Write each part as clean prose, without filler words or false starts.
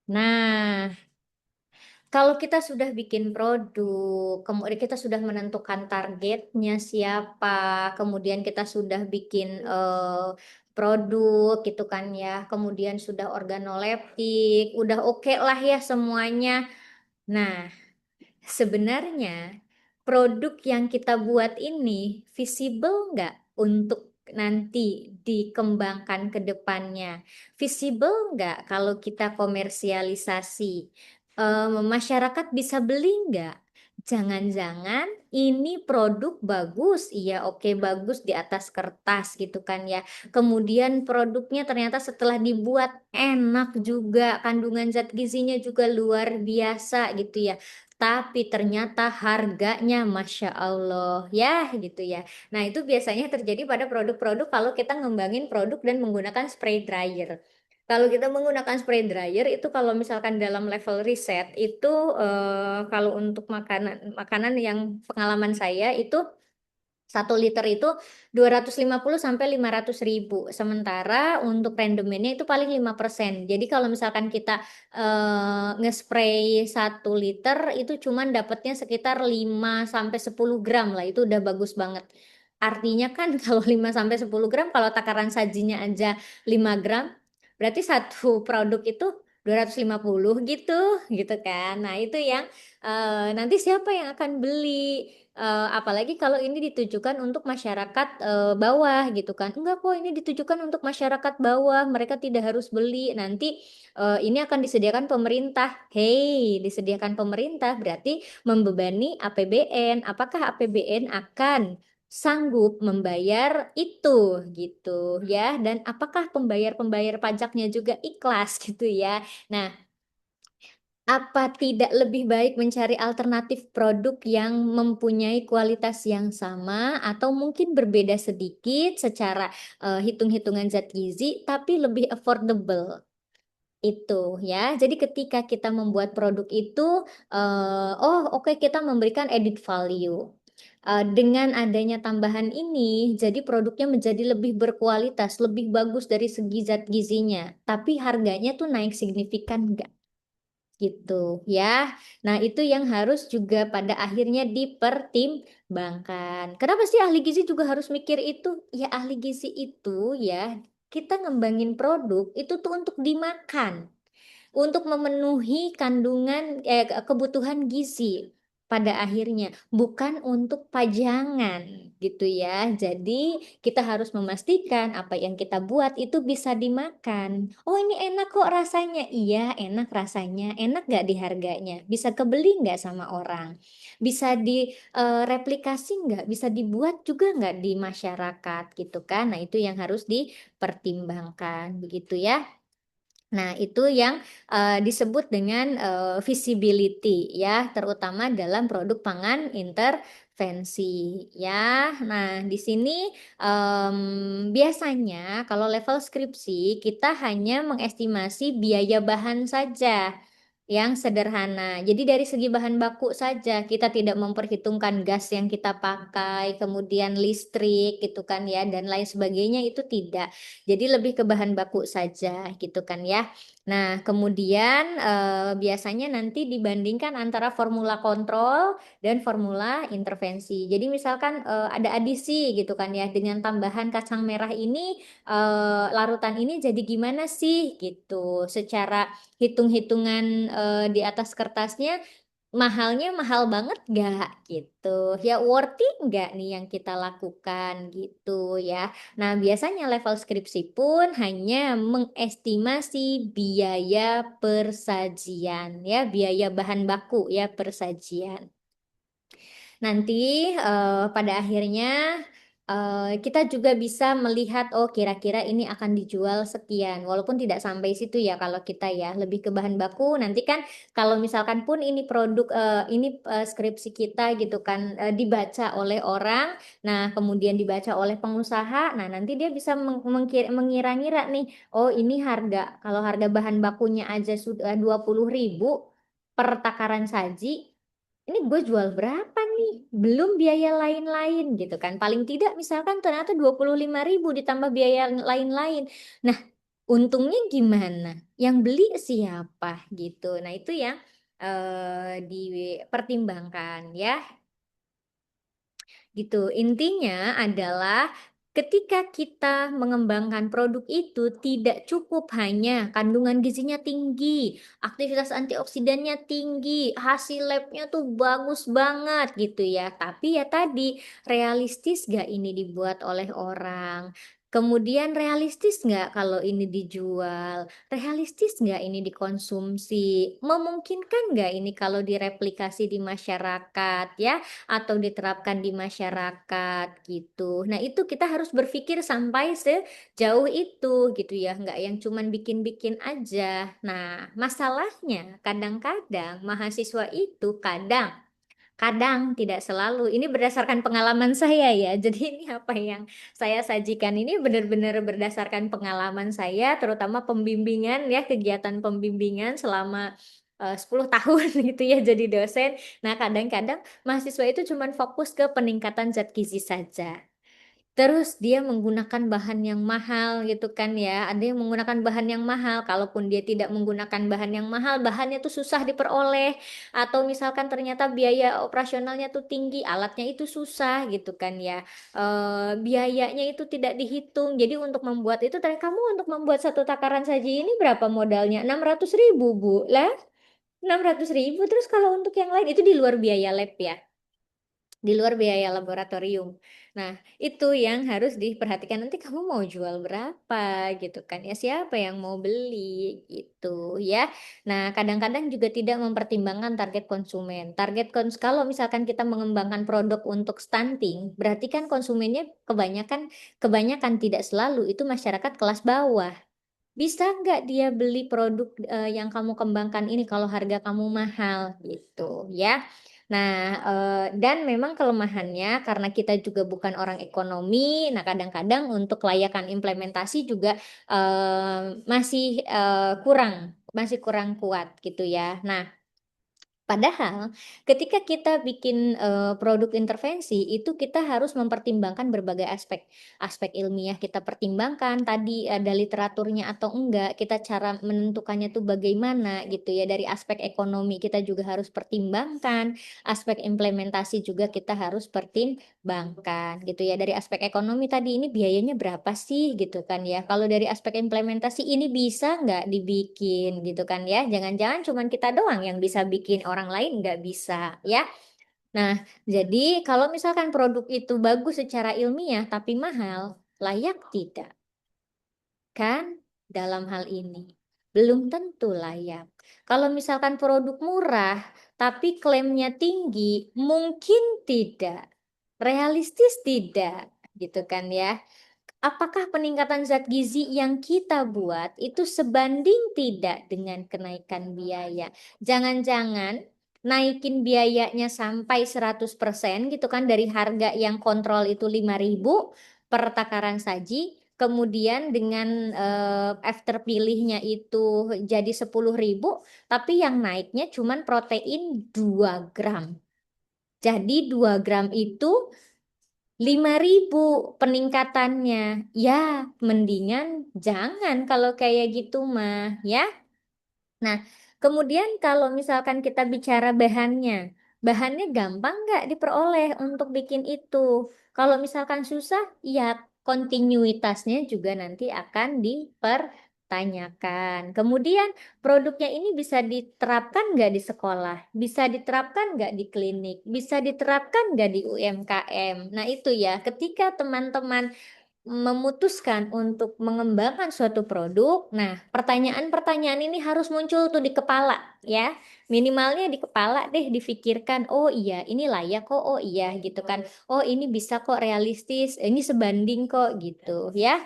Nah, kalau kita sudah bikin produk, kemudian kita sudah menentukan targetnya siapa, kemudian kita sudah bikin produk gitu kan ya, kemudian sudah organoleptik, udah oke lah ya semuanya. Nah, sebenarnya produk yang kita buat ini visible nggak untuk nanti dikembangkan ke depannya? Visible nggak kalau kita komersialisasi? Masyarakat bisa beli nggak? Jangan-jangan ini produk bagus, iya oke bagus di atas kertas gitu kan ya. Kemudian produknya ternyata setelah dibuat enak juga, kandungan zat gizinya juga luar biasa gitu ya. Tapi ternyata harganya Masya Allah ya gitu ya. Nah itu biasanya terjadi pada produk-produk kalau kita ngembangin produk dan menggunakan spray dryer. Kalau kita menggunakan spray dryer itu kalau misalkan dalam level riset itu kalau untuk makanan makanan yang pengalaman saya itu 1 liter itu 250 sampai 500 ribu. Sementara untuk randomnya itu paling 5%. Jadi kalau misalkan kita nge-spray 1 liter itu cuman dapatnya sekitar 5 sampai 10 gram lah. Itu udah bagus banget. Artinya kan kalau 5 sampai 10 gram kalau takaran sajinya aja 5 gram, berarti satu produk itu 250 gitu, gitu kan. Nah, itu yang nanti siapa yang akan beli? Apalagi kalau ini ditujukan untuk masyarakat bawah gitu kan. Enggak kok ini ditujukan untuk masyarakat bawah, mereka tidak harus beli. Nanti ini akan disediakan pemerintah. Hey, disediakan pemerintah berarti membebani APBN. Apakah APBN akan sanggup membayar itu gitu ya? Dan apakah pembayar-pembayar pajaknya juga ikhlas gitu ya? Nah, apa tidak lebih baik mencari alternatif produk yang mempunyai kualitas yang sama atau mungkin berbeda sedikit secara hitung-hitungan zat gizi tapi lebih affordable itu ya. Jadi ketika kita membuat produk itu oh oke kita memberikan added value. Dengan adanya tambahan ini, jadi produknya menjadi lebih berkualitas, lebih bagus dari segi zat gizinya, tapi harganya tuh naik signifikan nggak? Gitu ya. Nah, itu yang harus juga pada akhirnya dipertimbangkan. Kenapa sih ahli gizi juga harus mikir itu? Ya, ahli gizi itu ya, kita ngembangin produk itu tuh untuk dimakan untuk memenuhi kandungan kebutuhan gizi pada akhirnya bukan untuk pajangan gitu ya. Jadi kita harus memastikan apa yang kita buat itu bisa dimakan. Oh ini enak kok rasanya. Iya enak rasanya. Enak gak di harganya? Bisa kebeli nggak sama orang? Bisa direplikasi nggak? Bisa dibuat juga nggak di masyarakat gitu kan? Nah itu yang harus dipertimbangkan begitu ya. Nah, itu yang disebut dengan visibility ya, terutama dalam produk pangan intervensi ya. Nah, di sini biasanya kalau level skripsi kita hanya mengestimasi biaya bahan saja yang sederhana. Jadi dari segi bahan baku saja kita tidak memperhitungkan gas yang kita pakai, kemudian listrik gitu kan ya dan lain sebagainya itu tidak. Jadi lebih ke bahan baku saja gitu kan ya. Nah, kemudian biasanya nanti dibandingkan antara formula kontrol dan formula intervensi. Jadi misalkan ada adisi gitu kan ya dengan tambahan kacang merah ini larutan ini jadi gimana sih gitu. Secara hitung-hitungan di atas kertasnya mahalnya mahal banget gak gitu ya worthy nggak nih yang kita lakukan gitu ya. Nah biasanya level skripsi pun hanya mengestimasi biaya persajian ya biaya bahan baku ya persajian. Nanti pada akhirnya kita juga bisa melihat oh kira-kira ini akan dijual sekian walaupun tidak sampai situ ya kalau kita ya lebih ke bahan baku nanti kan kalau misalkan pun ini produk ini skripsi kita gitu kan dibaca oleh orang nah kemudian dibaca oleh pengusaha nah nanti dia bisa mengira-ngira nih oh ini harga kalau harga bahan bakunya aja sudah 20.000 per takaran saji ini gue jual berapa nih? Belum biaya lain-lain gitu kan. Paling tidak misalkan ternyata 25.000 ditambah biaya lain-lain. Nah, Untungnya gimana? Yang beli siapa gitu. Nah, itu yang dipertimbangkan ya. Gitu. Intinya adalah ketika kita mengembangkan produk itu tidak cukup hanya kandungan gizinya tinggi, aktivitas antioksidannya tinggi, hasil labnya tuh bagus banget gitu ya. Tapi ya tadi, realistis gak ini dibuat oleh orang? Kemudian realistis nggak kalau ini dijual? Realistis nggak ini dikonsumsi? Memungkinkan nggak ini kalau direplikasi di masyarakat ya? Atau diterapkan di masyarakat gitu. Nah, itu kita harus berpikir sampai sejauh itu gitu ya, nggak yang cuman bikin-bikin aja. Nah, masalahnya kadang-kadang mahasiswa itu kadang tidak selalu. Ini berdasarkan pengalaman saya ya. Jadi ini apa yang saya sajikan ini benar-benar berdasarkan pengalaman saya, terutama pembimbingan ya, kegiatan pembimbingan selama 10 tahun gitu ya jadi dosen. Nah, kadang-kadang mahasiswa itu cuma fokus ke peningkatan zat gizi saja. Terus dia menggunakan bahan yang mahal gitu kan ya. Ada yang menggunakan bahan yang mahal. Kalaupun dia tidak menggunakan bahan yang mahal, bahannya tuh susah diperoleh. Atau misalkan ternyata biaya operasionalnya tuh tinggi, alatnya itu susah gitu kan ya. Biayanya itu tidak dihitung. Jadi untuk membuat itu, tadi kamu untuk membuat satu takaran saji ini berapa modalnya? 600.000 Bu. Lah, 600.000. Terus kalau untuk yang lain itu di luar biaya lab ya, di luar biaya laboratorium. Nah, itu yang harus diperhatikan, nanti kamu mau jual berapa gitu kan ya, siapa yang mau beli gitu ya. Nah, kadang-kadang juga tidak mempertimbangkan target konsumen. Kalau misalkan kita mengembangkan produk untuk stunting, berarti kan konsumennya kebanyakan kebanyakan tidak selalu itu masyarakat kelas bawah. Bisa nggak dia beli produk yang kamu kembangkan ini kalau harga kamu mahal gitu ya. Nah, dan memang kelemahannya karena kita juga bukan orang ekonomi, nah kadang-kadang untuk kelayakan implementasi juga masih kurang kuat gitu ya. Nah, padahal ketika kita bikin produk intervensi itu kita harus mempertimbangkan berbagai aspek. Aspek ilmiah kita pertimbangkan tadi ada literaturnya atau enggak, kita cara menentukannya tuh bagaimana gitu ya. Dari aspek ekonomi kita juga harus pertimbangkan, aspek implementasi juga kita harus pertimbangkan gitu ya. Dari aspek ekonomi tadi ini biayanya berapa sih gitu kan ya. Kalau dari aspek implementasi ini bisa nggak dibikin gitu kan ya. Jangan-jangan cuman kita doang yang bisa bikin, orang lain nggak bisa ya. Nah, jadi kalau misalkan produk itu bagus secara ilmiah tapi mahal, layak tidak? Kan dalam hal ini belum tentu layak. Kalau misalkan produk murah tapi klaimnya tinggi, mungkin tidak. Realistis tidak, gitu kan ya. Apakah peningkatan zat gizi yang kita buat itu sebanding tidak dengan kenaikan biaya? Jangan-jangan naikin biayanya sampai 100% gitu kan, dari harga yang kontrol itu 5.000 per takaran saji, kemudian dengan after pilihnya itu jadi 10.000, tapi yang naiknya cuman protein 2 gram. Jadi 2 gram itu 5.000 peningkatannya. Ya, mendingan jangan kalau kayak gitu mah, ya. Nah, kemudian kalau misalkan kita bicara bahannya gampang nggak diperoleh untuk bikin itu? Kalau misalkan susah, ya kontinuitasnya juga nanti akan dipertanyakan. Kemudian produknya ini bisa diterapkan nggak di sekolah? Bisa diterapkan nggak di klinik? Bisa diterapkan nggak di UMKM? Nah, itu ya, ketika teman-teman memutuskan untuk mengembangkan suatu produk. Nah, pertanyaan-pertanyaan ini harus muncul tuh di kepala ya. Minimalnya di kepala deh difikirkan, oh iya ini layak kok, oh iya gitu kan. Oh ini bisa kok, realistis, ini sebanding kok gitu ya.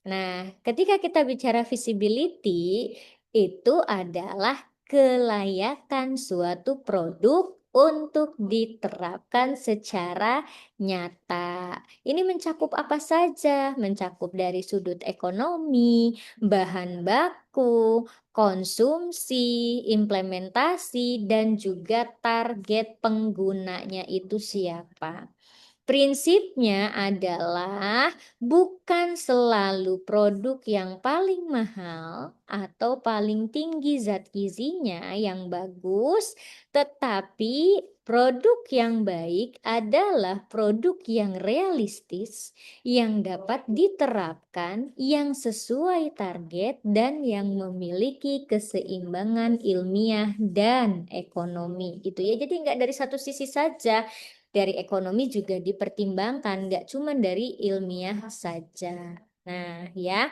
Nah, ketika kita bicara visibility, itu adalah kelayakan suatu produk untuk diterapkan secara nyata. Ini mencakup apa saja? Mencakup dari sudut ekonomi, bahan baku, konsumsi, implementasi, dan juga target penggunanya itu siapa. Prinsipnya adalah bukan selalu produk yang paling mahal atau paling tinggi zat gizinya yang bagus, tetapi produk yang baik adalah produk yang realistis, yang dapat diterapkan, yang sesuai target, dan yang memiliki keseimbangan ilmiah dan ekonomi gitu ya. Jadi nggak dari satu sisi saja, dari ekonomi juga dipertimbangkan, nggak cuma dari ilmiah saja. Nah, ya.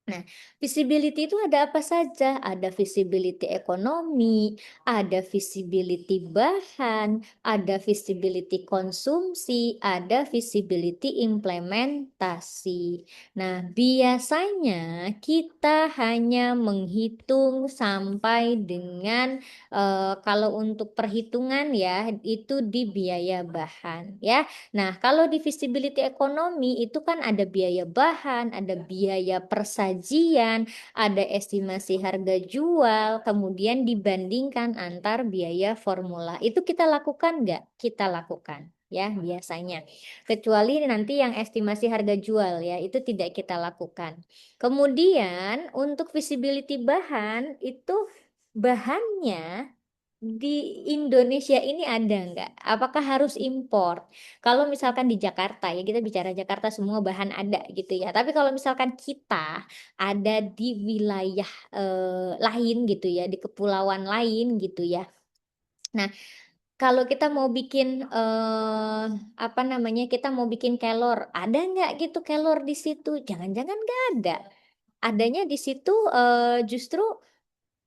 Nah, visibility itu ada apa saja? Ada visibility ekonomi, ada visibility bahan, ada visibility konsumsi, ada visibility implementasi. Nah, biasanya kita hanya menghitung sampai dengan kalau untuk perhitungan ya itu di biaya bahan ya. Nah, kalau di visibility ekonomi itu kan ada biaya bahan, ada biaya persajian, ada estimasi harga jual, kemudian dibandingkan antar biaya formula. Itu kita lakukan nggak? Kita lakukan ya biasanya. Kecuali nanti yang estimasi harga jual ya, itu tidak kita lakukan. Kemudian untuk visibility bahan itu bahannya di Indonesia ini ada nggak? Apakah harus impor? Kalau misalkan di Jakarta ya kita bicara Jakarta semua bahan ada gitu ya. Tapi kalau misalkan kita ada di wilayah lain gitu ya, di kepulauan lain gitu ya. Nah, kalau kita mau bikin apa namanya? Kita mau bikin kelor, ada nggak gitu kelor di situ? Jangan-jangan nggak ada. Adanya di situ justru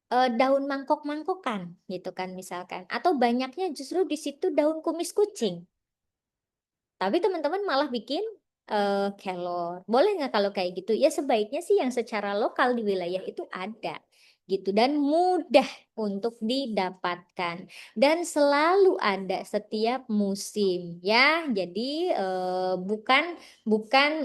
daun mangkok-mangkokan gitu kan misalkan, atau banyaknya justru di situ daun kumis kucing. Tapi teman-teman malah bikin kelor. Boleh nggak kalau kayak gitu? Ya sebaiknya sih yang secara lokal di wilayah itu ada gitu dan mudah untuk didapatkan dan selalu ada setiap musim ya. Jadi bukan bukan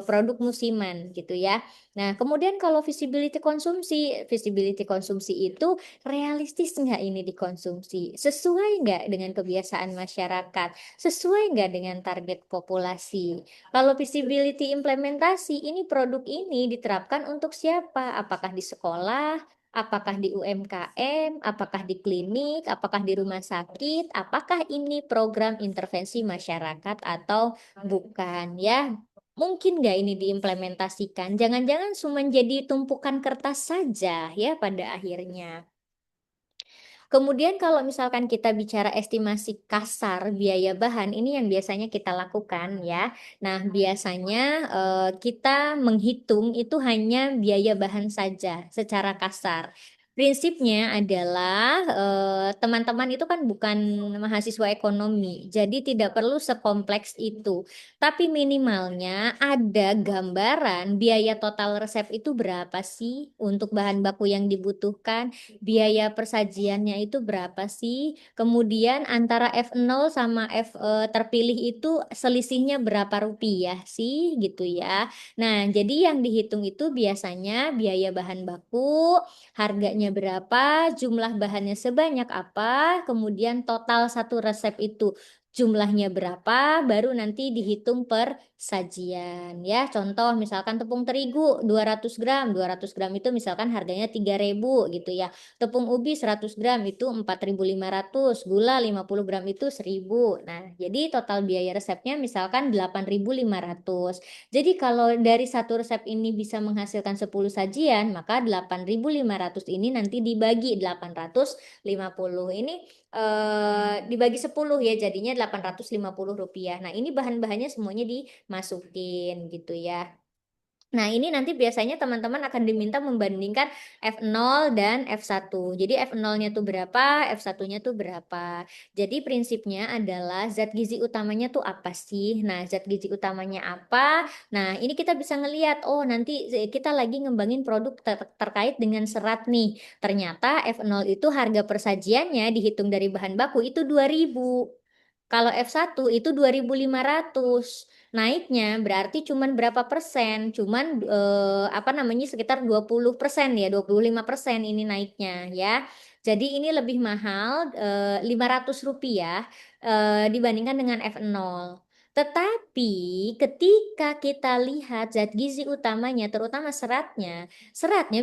produk musiman gitu ya. Nah, kemudian kalau visibility konsumsi itu realistis nggak ini dikonsumsi? Sesuai nggak dengan kebiasaan masyarakat? Sesuai nggak dengan target populasi? Kalau visibility implementasi, ini produk ini diterapkan untuk siapa? Apakah di sekolah? Apakah di UMKM? Apakah di klinik? Apakah di rumah sakit? Apakah ini program intervensi masyarakat atau bukan? Ya, mungkin nggak ini diimplementasikan? Jangan-jangan cuma jadi tumpukan kertas saja ya pada akhirnya. Kemudian kalau misalkan kita bicara estimasi kasar biaya bahan, ini yang biasanya kita lakukan ya. Nah, biasanya kita menghitung itu hanya biaya bahan saja secara kasar. Prinsipnya adalah teman-teman itu kan bukan mahasiswa ekonomi, jadi tidak perlu sekompleks itu. Tapi minimalnya ada gambaran biaya total resep itu berapa sih untuk bahan baku yang dibutuhkan, biaya persajiannya itu berapa sih? Kemudian antara F0 sama F terpilih itu selisihnya berapa rupiah sih gitu ya. Nah, jadi yang dihitung itu biasanya biaya bahan baku, harganya berapa, jumlah bahannya sebanyak apa, kemudian total satu resep itu jumlahnya berapa, baru nanti dihitung per sajian ya. Contoh misalkan tepung terigu 200 gram, 200 gram itu misalkan harganya 3.000 gitu ya. Tepung ubi 100 gram itu 4.500, gula 50 gram itu 1.000. Nah, jadi total biaya resepnya misalkan 8.500. Jadi kalau dari satu resep ini bisa menghasilkan 10 sajian, maka 8.500 ini nanti dibagi 850. Ini dibagi 10 ya, jadinya Rp850. Nah, ini bahan-bahannya semuanya dimasukin gitu ya. Nah, ini nanti biasanya teman-teman akan diminta membandingkan F0 dan F1. Jadi F0-nya tuh berapa, F1-nya tuh berapa. Jadi prinsipnya adalah zat gizi utamanya tuh apa sih? Nah, zat gizi utamanya apa? Nah, ini kita bisa ngelihat, oh nanti kita lagi ngembangin produk terkait dengan serat nih. Ternyata F0 itu harga persajiannya dihitung dari bahan baku itu 2.000. Kalau F1 itu 2.500. Naiknya berarti cuman berapa persen? Cuman apa namanya sekitar 20% ya, 25% ini naiknya ya. Jadi ini lebih mahal Rp500 dibandingkan dengan F0. Tetapi ketika kita lihat zat gizi utamanya, terutama seratnya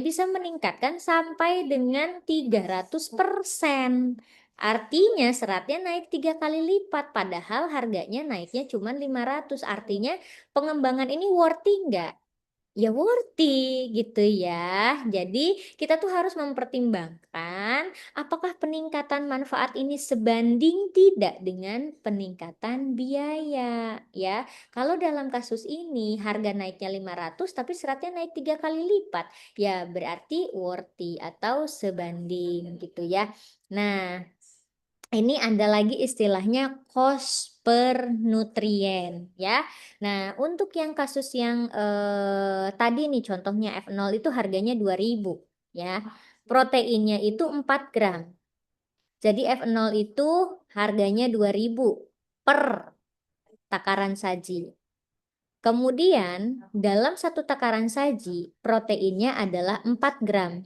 bisa meningkatkan sampai dengan 300%. Artinya seratnya naik 3 kali lipat, padahal harganya naiknya cuma 500. Artinya pengembangan ini worthy nggak? Ya worthy gitu ya. Jadi kita tuh harus mempertimbangkan apakah peningkatan manfaat ini sebanding tidak dengan peningkatan biaya ya. Kalau dalam kasus ini harga naiknya 500 tapi seratnya naik 3 kali lipat, ya berarti worthy atau sebanding gitu ya. Nah, ini ada lagi istilahnya cost per nutrien ya. Nah, untuk yang kasus yang tadi nih contohnya F0 itu harganya 2.000 ya. Proteinnya itu 4 gram. Jadi F0 itu harganya 2.000 per takaran saji. Kemudian dalam satu takaran saji proteinnya adalah 4 gram.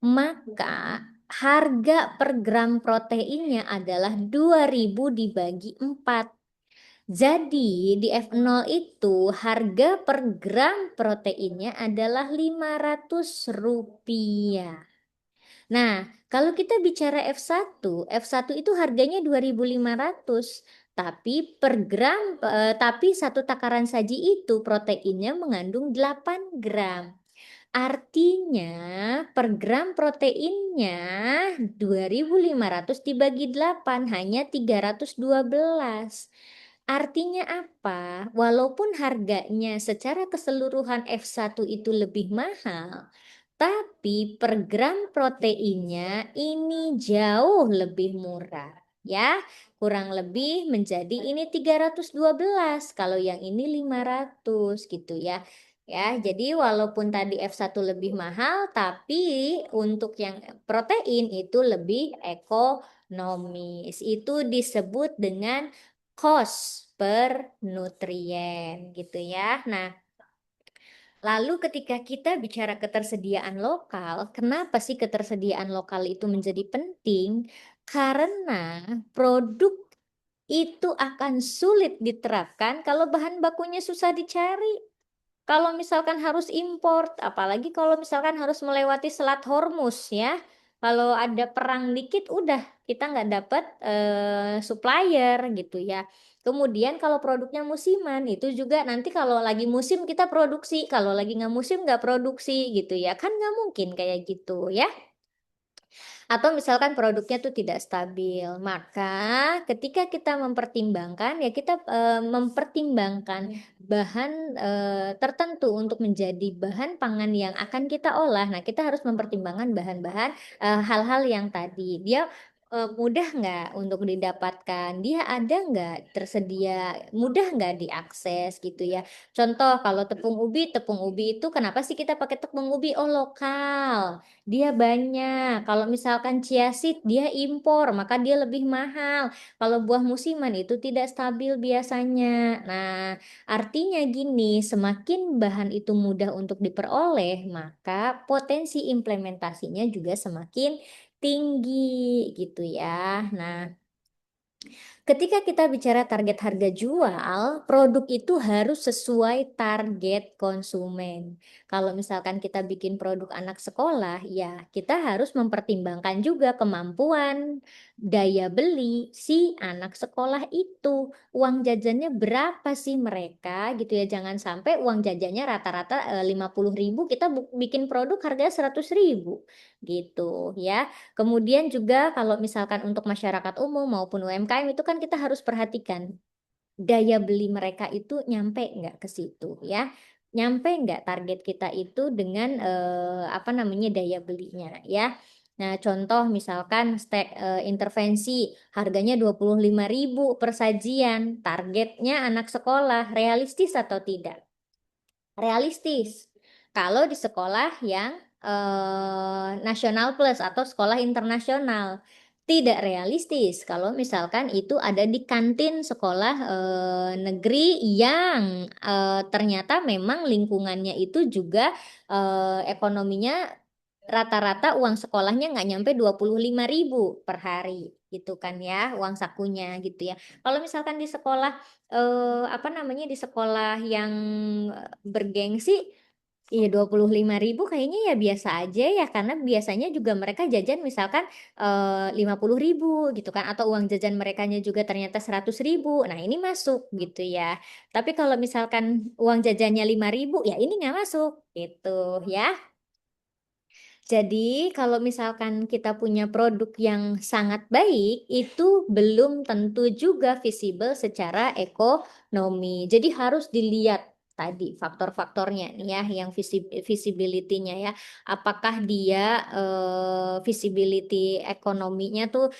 Maka harga per gram proteinnya adalah 2.000 dibagi 4. Jadi di F0 itu harga per gram proteinnya adalah 500 rupiah. Nah, kalau kita bicara F1 itu harganya 2.500. Tapi per gram, tapi satu takaran saji itu proteinnya mengandung 8 gram. Artinya per gram proteinnya 2.500 dibagi 8 hanya 312. Artinya apa? Walaupun harganya secara keseluruhan F1 itu lebih mahal, tapi per gram proteinnya ini jauh lebih murah. Ya, kurang lebih menjadi ini 312, kalau yang ini 500 gitu ya. Ya, jadi walaupun tadi F1 lebih mahal, tapi untuk yang protein itu lebih ekonomis. Itu disebut dengan cost per nutrien gitu ya. Nah, lalu ketika kita bicara ketersediaan lokal, kenapa sih ketersediaan lokal itu menjadi penting? Karena produk itu akan sulit diterapkan kalau bahan bakunya susah dicari. Kalau misalkan harus import, apalagi kalau misalkan harus melewati Selat Hormuz ya. Kalau ada perang dikit udah kita nggak dapat supplier gitu ya. Kemudian kalau produknya musiman itu juga nanti kalau lagi musim kita produksi, kalau lagi nggak musim nggak produksi gitu ya. Kan nggak mungkin kayak gitu ya. Atau misalkan produknya tuh tidak stabil, maka ketika kita mempertimbangkan ya kita mempertimbangkan bahan tertentu untuk menjadi bahan pangan yang akan kita olah. Nah, kita harus mempertimbangkan bahan-bahan hal-hal yang tadi dia mudah nggak untuk didapatkan, dia ada nggak tersedia, mudah nggak diakses gitu ya. Contoh kalau tepung ubi itu kenapa sih kita pakai tepung ubi? Oh, lokal, dia banyak. Kalau misalkan chia seed dia impor, maka dia lebih mahal. Kalau buah musiman itu tidak stabil biasanya. Nah, artinya gini, semakin bahan itu mudah untuk diperoleh, maka potensi implementasinya juga semakin tinggi gitu ya. Nah, ketika kita bicara target harga jual, produk itu harus sesuai target konsumen. Kalau misalkan kita bikin produk anak sekolah, ya kita harus mempertimbangkan juga kemampuan daya beli si anak sekolah itu. Uang jajannya berapa sih mereka gitu ya. Jangan sampai uang jajannya rata-rata 50.000, kita bikin produk harganya 100.000 gitu ya. Kemudian juga kalau misalkan untuk masyarakat umum maupun UMKM itu kan kita harus perhatikan daya beli mereka itu nyampe nggak ke situ ya. Nyampe nggak target kita itu dengan apa namanya daya belinya ya. Nah, contoh misalkan intervensi harganya 25.000 per sajian, targetnya anak sekolah, realistis atau tidak? Realistis. Kalau di sekolah yang nasional plus atau sekolah internasional, tidak realistis kalau misalkan itu ada di kantin sekolah negeri yang ternyata memang lingkungannya itu juga ekonominya rata-rata uang sekolahnya nggak nyampe 25.000 per hari gitu kan ya, uang sakunya gitu ya. Kalau misalkan di sekolah apa namanya, di sekolah yang bergengsi, iya 25.000 kayaknya ya biasa aja ya, karena biasanya juga mereka jajan misalkan 50.000 gitu kan, atau uang jajan merekanya juga ternyata 100.000. Nah ini masuk gitu ya. Tapi kalau misalkan uang jajannya 5.000 ya ini nggak masuk gitu ya. Jadi, kalau misalkan kita punya produk yang sangat baik, itu belum tentu juga visible secara ekonomi. Jadi, harus dilihat tadi faktor-faktornya nih ya, yang visibility-nya ya. Apakah dia visibility ekonominya tuh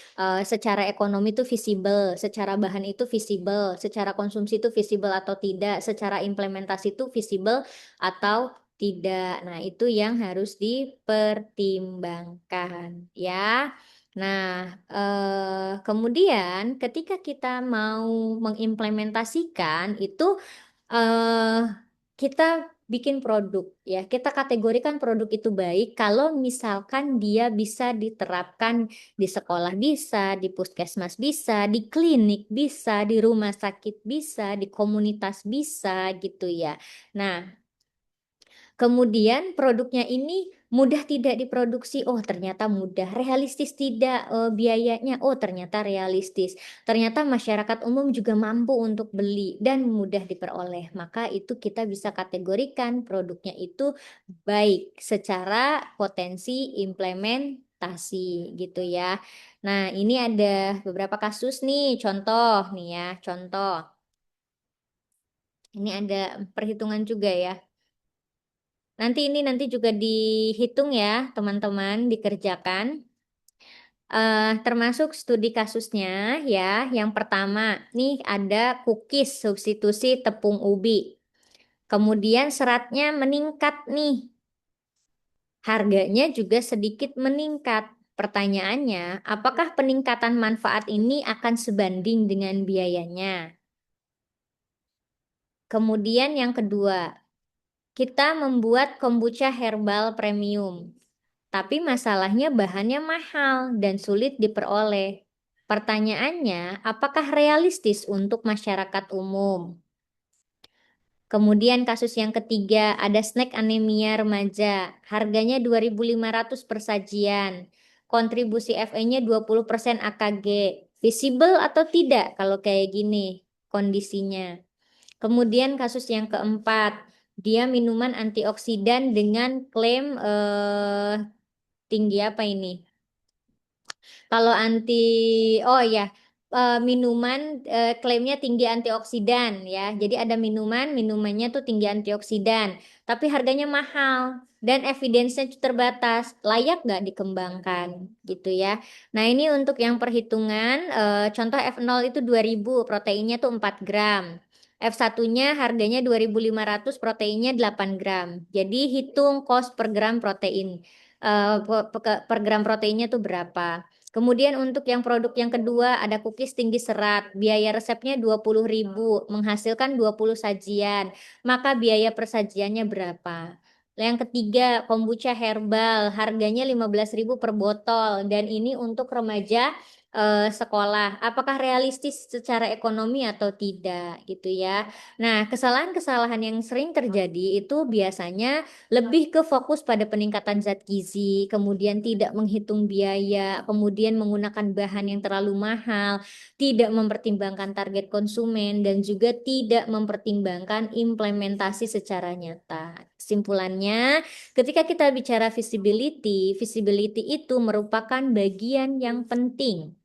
secara ekonomi tuh visible, secara bahan itu visible, secara konsumsi itu visible atau tidak, secara implementasi itu visible atau tidak. Nah, itu yang harus dipertimbangkan ya. Nah, kemudian ketika kita mau mengimplementasikan itu eh kita bikin produk ya. Kita kategorikan produk itu baik kalau misalkan dia bisa diterapkan di sekolah bisa, di puskesmas bisa, di klinik bisa, di rumah sakit bisa, di komunitas bisa gitu ya. Nah, kemudian produknya ini mudah tidak diproduksi, oh ternyata mudah. Realistis tidak biayanya, oh ternyata realistis. Ternyata masyarakat umum juga mampu untuk beli dan mudah diperoleh. Maka itu kita bisa kategorikan produknya itu baik secara potensi implementasi gitu ya. Nah, ini ada beberapa kasus nih, contoh nih ya, contoh. Ini ada perhitungan juga ya. Nanti juga dihitung ya, teman-teman, dikerjakan. Termasuk studi kasusnya ya. Yang pertama, nih ada cookies substitusi tepung ubi. Kemudian seratnya meningkat nih. Harganya juga sedikit meningkat. Pertanyaannya, apakah peningkatan manfaat ini akan sebanding dengan biayanya? Kemudian yang kedua, kita membuat kombucha herbal premium. Tapi masalahnya bahannya mahal dan sulit diperoleh. Pertanyaannya, apakah realistis untuk masyarakat umum? Kemudian kasus yang ketiga, ada snack anemia remaja. Harganya 2.500 per sajian. Kontribusi FE-nya 20% AKG. Visible atau tidak kalau kayak gini kondisinya? Kemudian kasus yang keempat, dia minuman antioksidan dengan klaim tinggi apa ini? Kalau oh ya, minuman klaimnya tinggi antioksidan ya. Jadi ada minumannya tuh tinggi antioksidan, tapi harganya mahal dan evidence-nya terbatas. Layak nggak dikembangkan gitu ya. Nah ini untuk yang perhitungan, contoh F0 itu 2.000, proteinnya tuh 4 gram. F1-nya harganya 2.500, proteinnya 8 gram. Jadi hitung cost per gram protein. Per gram proteinnya tuh berapa. Kemudian untuk yang produk yang kedua ada cookies tinggi serat, biaya resepnya 20.000, menghasilkan 20 sajian, maka biaya per sajiannya berapa? Yang ketiga, kombucha herbal, harganya 15.000 per botol, dan ini untuk remaja sekolah. Apakah realistis secara ekonomi atau tidak gitu ya. Nah, kesalahan-kesalahan yang sering terjadi itu biasanya lebih ke fokus pada peningkatan zat gizi, kemudian tidak menghitung biaya, kemudian menggunakan bahan yang terlalu mahal, tidak mempertimbangkan target konsumen, dan juga tidak mempertimbangkan implementasi secara nyata. Kesimpulannya, ketika kita bicara visibility, visibility itu merupakan bagian yang penting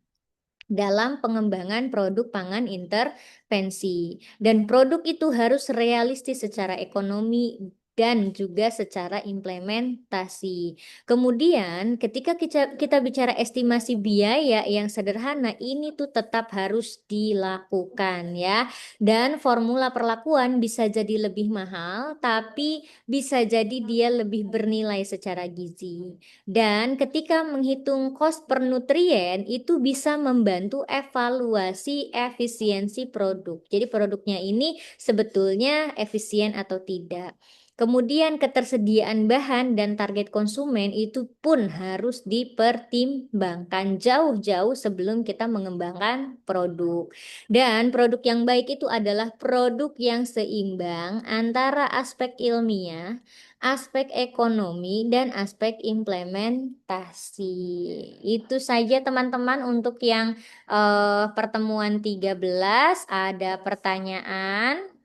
dalam pengembangan produk pangan intervensi. Dan produk itu harus realistis secara ekonomi dan juga secara implementasi. Kemudian ketika kita bicara estimasi biaya yang sederhana, ini tuh tetap harus dilakukan ya. Dan formula perlakuan bisa jadi lebih mahal, tapi bisa jadi dia lebih bernilai secara gizi. Dan ketika menghitung cost per nutrien itu bisa membantu evaluasi efisiensi produk. Jadi produknya ini sebetulnya efisien atau tidak. Kemudian ketersediaan bahan dan target konsumen itu pun harus dipertimbangkan jauh-jauh sebelum kita mengembangkan produk. Dan produk yang baik itu adalah produk yang seimbang antara aspek ilmiah, aspek ekonomi, dan aspek implementasi. Itu saja teman-teman untuk yang pertemuan 13. Ada pertanyaan?